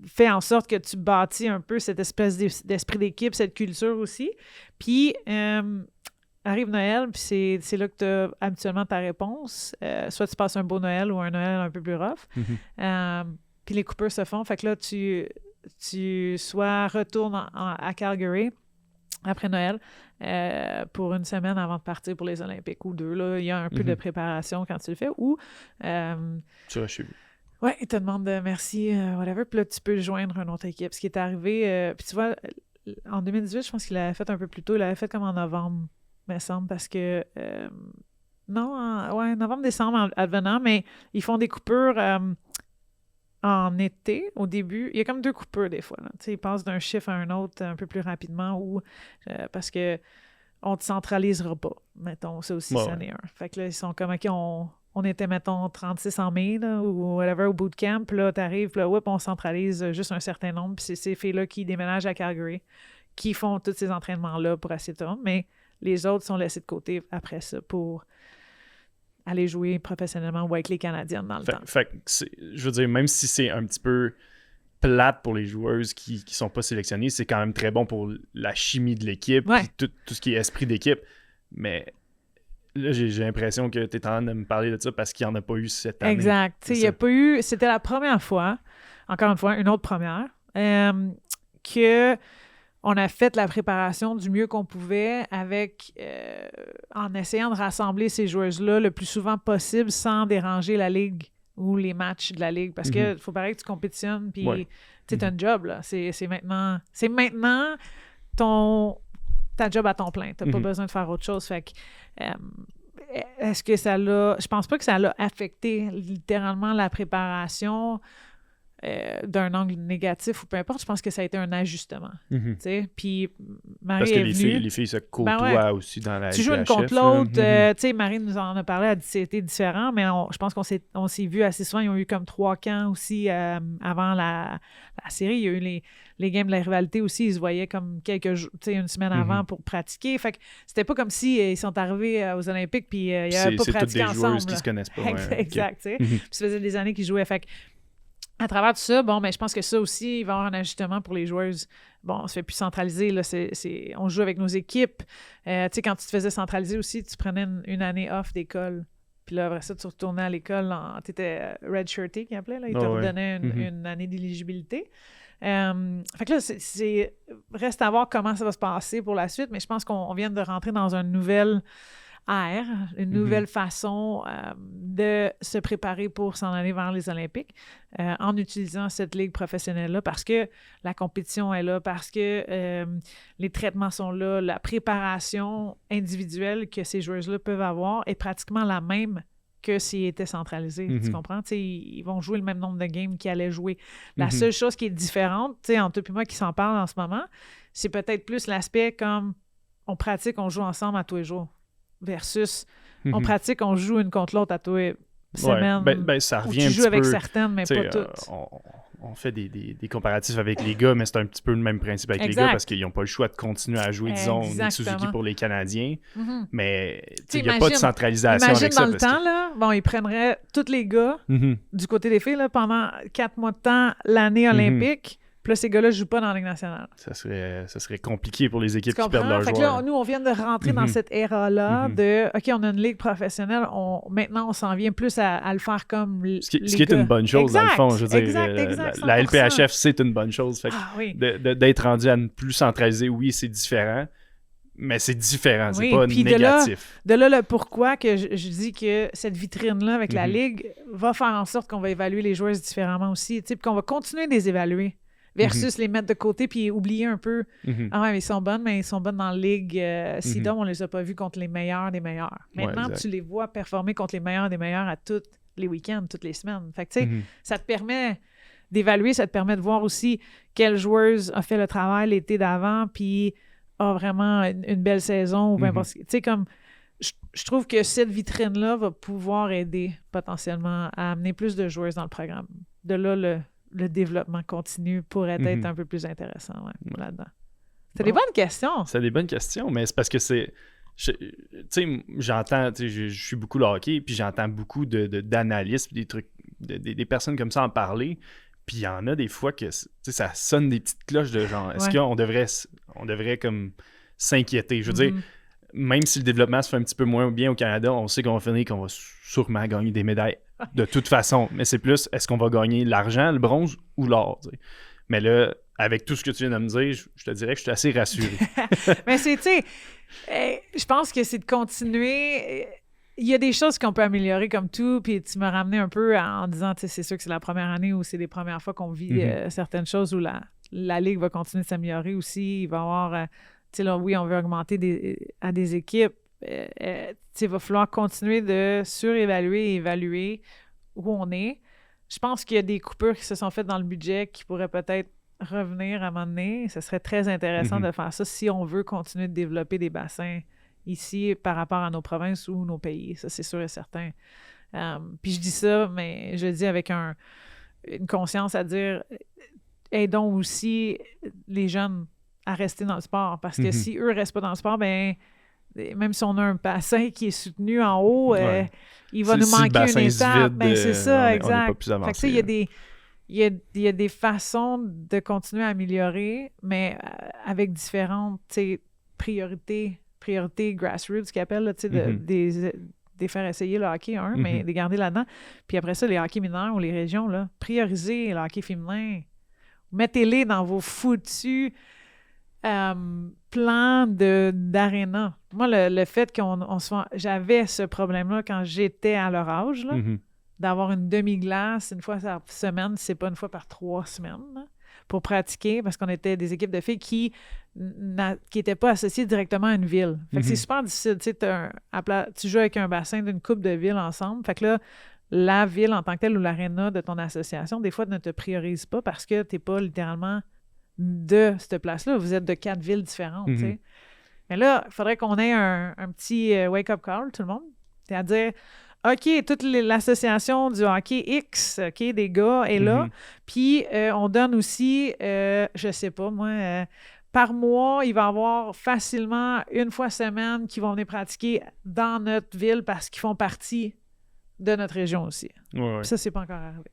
fait en sorte que tu bâtis un peu cette espèce d'esprit d'équipe, cette culture aussi. Puis, arrive Noël, puis c'est là que tu as habituellement ta réponse. Soit tu passes un beau Noël ou un Noël un peu plus rough. Puis les coupures se font. Fait que là, tu soit retournes à Calgary après Noël pour une semaine avant de partir pour les Olympiques ou 2. Là, il y a un peu de préparation quand tu le fais. Ou... tu vas chez vous. Oui, il te demande merci, whatever. Puis là, tu peux joindre une autre équipe. Ce qui est arrivé, puis tu vois, en 2018, je pense qu'il l'avait fait un peu plus tôt. Il l'avait fait comme en novembre, me semble, parce que... novembre-décembre advenant, mais ils font des coupures en été, au début. Il y a comme 2 coupures, des fois. Tu sais, ils passent d'un chiffre à un autre un peu plus rapidement ou parce que on ne te centralisera pas, mettons. Ça aussi, c'en est un. Fait que là, ils sont comme, OK, on était, mettons, 36 en mai, là, ou whatever, au bootcamp. Là, t'arrives, là, on centralise juste un certain nombre. Puis c'est ces filles-là qui déménagent à Calgary, qui font tous ces entraînements-là pour essayer de tomber. Mais les autres sont laissés de côté après ça pour aller jouer professionnellement ou avec les Canadiennes dans le temps. Fait que je veux dire, même si c'est un petit peu plate pour les joueuses qui sont pas sélectionnées, c'est quand même très bon pour la chimie de l'équipe, puis tout ce qui est esprit d'équipe. Mais... là, j'ai l'impression que tu es en train de me parler de ça parce qu'il n'y en a pas eu cette année. Exact. Il n'y a pas eu... C'était la première fois, encore une fois, une autre première, que on a fait la préparation du mieux qu'on pouvait en essayant de rassembler ces joueuses-là le plus souvent possible sans déranger la Ligue ou les matchs de la Ligue. Parce que faut pareil que tu compétitionnes, puis tu as un job, là. C'est maintenant ton ta job à ton plein. Tu n'as pas besoin de faire autre chose. Fait que, est-ce que ça l'a... Je pense pas que ça l'a affecté littéralement la préparation d'un angle négatif ou peu importe. Je pense que ça a été un ajustement. Puis Marie parce que est venue... les filles se côtoient aussi dans la Tu joues une LPHF, contre l'autre. Tu sais, Marie nous en a parlé, elle a dit que c'était différent, mais je pense qu'on s'est vu assez souvent. Ils ont eu comme 3 camps aussi avant la série. Il y a eu les games de la rivalité aussi. Ils se voyaient comme quelques jours, tu sais, une semaine avant pour pratiquer. Fait que c'était pas comme si ils sont arrivés aux Olympiques puis ils n'avaient pas pratiqué ensemble. C'est toutes des joueuses qui se connaissent pas. Exact, tu sais. Puis ça faisait des années qu'ils jouaient. Fait que à travers tout ça, bon, mais je pense que ça aussi, il va y avoir un ajustement pour les joueuses. Bon, on se fait plus centraliser, là, on joue avec nos équipes. Tu sais, quand tu te faisais centraliser aussi, tu prenais une année off d'école. Puis là, après ça, tu retournais à l'école, tu étais redshirté, qu'il appelait, là. Il te redonnait une année d'éligibilité. Fait que là, reste à voir comment ça va se passer pour la suite, mais je pense qu'on vient de rentrer dans une nouvelle ère, une nouvelle façon de se préparer pour s'en aller vers les Olympiques en utilisant cette ligue professionnelle-là parce que la compétition est là, parce que les traitements sont là, la préparation individuelle que ces joueuses-là peuvent avoir est pratiquement la même que s'ils étaient centralisés, tu comprends? T'sais, ils vont jouer le même nombre de games qu'ils allaient jouer. La seule chose qui est différente, entre toi et moi qui s'en parle en ce moment, c'est peut-être plus l'aspect comme on pratique, on joue ensemble à tous les jours. Versus, on pratique, on joue une contre l'autre à tous les semaines. Ben, ça revient tu un joues petit avec peu, certaines, mais pas toutes. On fait des comparatifs avec les gars, mais c'est un petit peu le même principe avec les gars parce qu'ils n'ont pas le choix de continuer à jouer, disons, Nick Suzuki pour les Canadiens. Mais il n'y a pas de centralisation avec ça. Imagine dans le temps, là, bon, ils prendraient tous les gars du côté des filles là, pendant 4 mois de temps, l'année olympique. Puis là, ces gars-là ne jouent pas dans la Ligue nationale. Ça serait compliqué pour les équipes qui perdent leurs joueurs. Que là, nous, on vient de rentrer dans cette ère-là de OK, on a une ligue professionnelle, maintenant, on s'en vient plus à le faire comme ce qui est une bonne chose, dans le fond. Je veux dire, la LPHF, c'est une bonne chose. Fait d'être rendu à ne plus centraliser, oui, c'est différent, mais c'est différent, c'est pas négatif. De là, le pourquoi que je dis que cette vitrine-là avec la ligue va faire en sorte qu'on va évaluer les joueuses différemment aussi, puis qu'on va continuer de les évaluer. Versus les mettre de côté puis oublier un peu. Ah ouais, mais ils sont bonnes dans la Ligue CIDOM, on les a pas vus contre les meilleurs des meilleurs. Maintenant, tu les vois performer contre les meilleurs des meilleurs à tous les week-ends, toutes les semaines. Fait que, tu sais, ça te permet d'évaluer, ça te permet de voir aussi quelle joueuse a fait le travail l'été d'avant puis a vraiment une belle saison ou peu importe. Tu sais, comme, je trouve que cette vitrine-là va pouvoir aider potentiellement à amener plus de joueuses dans le programme. De là, le développement continu pourrait être un peu plus intéressant là-dedans. C'est des bonnes questions. C'est des bonnes questions, mais c'est parce que c'est... Tu sais, j'entends... Je suis beaucoup le hockey, puis j'entends beaucoup d'analystes, des trucs, des personnes comme ça en parler, puis il y en a des fois que ça sonne des petites cloches de genre, est-ce qu'on devrait comme s'inquiéter? Je veux dire, même si le développement se fait un petit peu moins bien au Canada, on sait qu'on va finir, qu'on va sûrement gagner des médailles de toute façon. Mais c'est plus, est-ce qu'on va gagner l'argent, le bronze ou l'or? T'sais. Mais là, avec tout ce que tu viens de me dire, je te dirais que je suis assez rassuré. Mais c'est, tu sais, je pense que c'est de continuer. Il y a des choses qu'on peut améliorer comme tout, puis tu m'as ramené un peu en disant, tu sais, c'est sûr que c'est la première année où c'est les premières fois qu'on vit certaines choses où la Ligue va continuer de s'améliorer aussi. Il va y avoir... tu sais, là, oui, on veut augmenter à des équipes. Il va falloir continuer de surévaluer et évaluer où on est. Je pense qu'il y a des coupures qui se sont faites dans le budget qui pourraient peut-être revenir à un moment donné. Ce serait très intéressant de faire ça si on veut continuer de développer des bassins ici par rapport à nos provinces ou nos pays. Ça, c'est sûr et certain. Puis je dis ça, mais je le dis avec une conscience à dire aidons aussi les jeunes à rester dans le sport. Parce que si eux ne restent pas dans le sport, ben même si on a un bassin qui est soutenu en haut, il va nous manquer une étape. C'est ça, exact. On n'est pas plus avancé. Il y a des façons de continuer à améliorer, mais avec différentes priorités grassroots qu'ils appellent, là, des faire essayer le hockey, mais de garder là-dedans. Puis après ça, les hockey mineurs ou les régions, là, priorisez le hockey féminin. Mettez-les dans vos foutus plan d'aréna. Moi, le fait j'avais ce problème-là quand j'étais à leur âge, là, d'avoir une demi-glace une fois par semaine, c'est pas une fois par 3 semaines. Là. pour pratiquer parce qu'on était des équipes de filles qui n'étaient pas associées directement à une ville. Fait que c'est super difficile. Tu sais, tu joues avec un bassin d'une couple de villes ensemble. Fait que là, la ville en tant que telle ou l'aréna de ton association, des fois, ne te priorise pas parce que tu n'es pas littéralement de cette place-là. Vous êtes de 4 villes différentes, tu sais. Mais là, il faudrait qu'on ait un petit wake-up call, tout le monde. C'est-à-dire, OK, toute l'association du hockey X, OK, des gars est là. Puis, on donne aussi, je sais pas, moi, par mois, il va y avoir facilement une fois semaine qui vont venir pratiquer dans notre ville parce qu'ils font partie de notre région aussi. Ouais. Ça, c'est pas encore arrivé.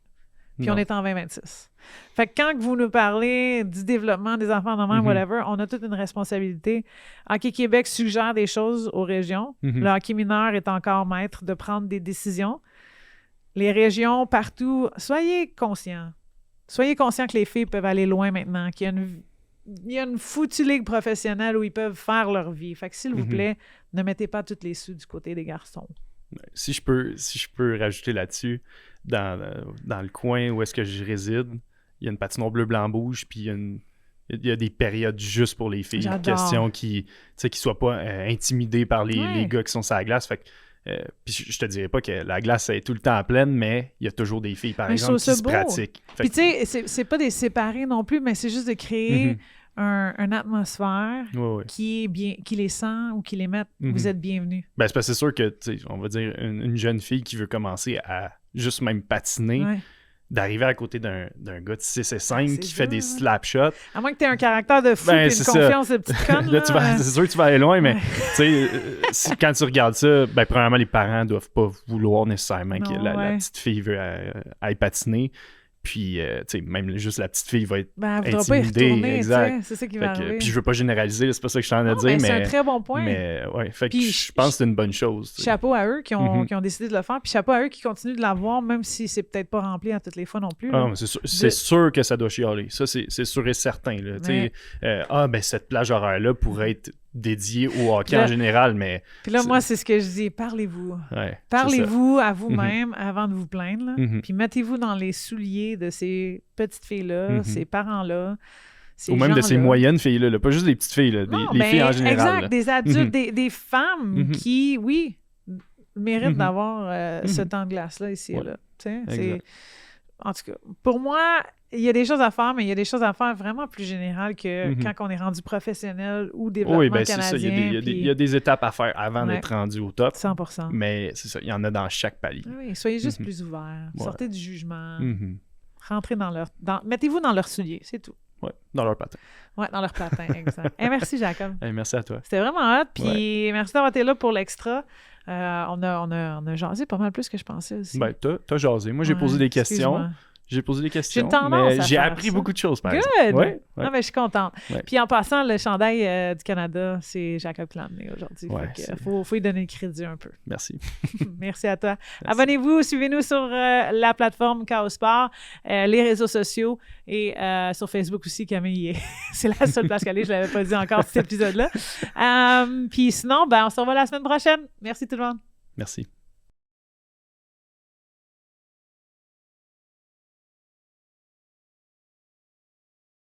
Puis on est en 2026. Fait que quand vous nous parlez du développement des enfants de même, whatever, on a toute une responsabilité. Hockey Québec suggère des choses aux régions. Le hockey mineur est encore maître de prendre des décisions. Les régions, partout, soyez conscients. Soyez conscients que les filles peuvent aller loin maintenant, qu'il y a une foutue ligue professionnelle où ils peuvent faire leur vie. Fait que s'il vous plaît, ne mettez pas toutes les sous du côté des garçons. Si je peux rajouter là-dessus, dans le coin où est-ce que je réside, il y a une patinoire bleu-blanc-rouge, puis il y a des périodes juste pour les filles. J'adore. Question qu'ils ne soient pas intimidés par les gars qui sont sur la glace. Fait que, puis je te dirais pas que la glace est tout le temps pleine, mais il y a toujours des filles, par exemple, qui se pratiquent. Puis tu sais, c'est pas des séparés non plus, mais c'est juste de créer une atmosphère qui est bien, qui les sent ou qui les met, vous êtes bienvenus. Ben, c'est parce que c'est sûr que, tu sais, on va dire, une jeune fille qui veut commencer à juste même patiner, d'arriver à côté d'un gars de 6 et 5 qui fait des slap shots. À moins que tu aies un caractère de fou et une confiance de petite conne. Là, c'est sûr que tu vas aller loin, mais tu sais, quand tu regardes ça, ben, premièrement, les parents doivent pas vouloir nécessairement que la petite fille aille patiner. Puis, tu sais, même juste la petite fille va être intimidée. Exact. C'est ça qui va arriver. Puis je veux pas généraliser, c'est pas ça que je suis en train de dire, mais c'est un très bon point. Mais ouais, fait que je pense que c'est une bonne chose. Chapeau à eux qui ont décidé de le faire, puis chapeau à eux qui continuent de l'avoir, même si c'est peut-être pas rempli à toutes les fois non plus. C'est sûr que ça doit chialer. Ça, c'est sûr et certain. Là. Ben cette plage horaire-là pourrait être dédiée au hockey en général, mais... Puis là, moi, c'est ce que je dis, parlez-vous. Ouais, parlez-vous à vous-même avant de vous plaindre. Là. Puis mettez-vous dans les souliers de ces petites filles-là, ces parents-là, ou même de ces moyennes filles-là, pas juste des petites filles, là, les filles en général. Exact, là. des adultes, des femmes qui, oui, méritent d'avoir ce temps de glace-là ici et là. En tout cas, pour moi, il y a des choses à faire, mais il y a des choses à faire vraiment plus générales que quand on est rendu professionnel ou développement canadien. C'est ça. Il y a des étapes à faire avant d'être rendu au top. 100%. Mais c'est ça, il y en a dans chaque palier. Oui, soyez juste plus ouverts. Sortez du jugement. Rentrez dans leur... Mettez-vous dans leurs souliers, c'est tout. Oui, dans leur patin. Oui, dans leur patin, exact. Merci, Jacob. Merci à toi. C'était vraiment hot, puis merci d'avoir été là pour l'extra. On a jasé pas mal plus que je pensais aussi. Ben, t'as jasé. Moi, j'ai posé des questions. J'ai posé des questions, mais j'ai appris beaucoup de choses, par exemple. Good! Non, mais je suis contente. Puis en passant, le chandail du Canada, c'est Jacob qui l'a amené aujourd'hui. Faut lui donner le crédit un peu. Merci. Merci à toi. Merci. Abonnez-vous, suivez-nous sur la plateforme Chaos Sport, les réseaux sociaux et sur Facebook aussi, Camille. C'est la seule place qu'elle est, je ne l'avais pas dit encore cet épisode-là. Puis sinon, on se revoit la semaine prochaine. Merci tout le monde. Merci.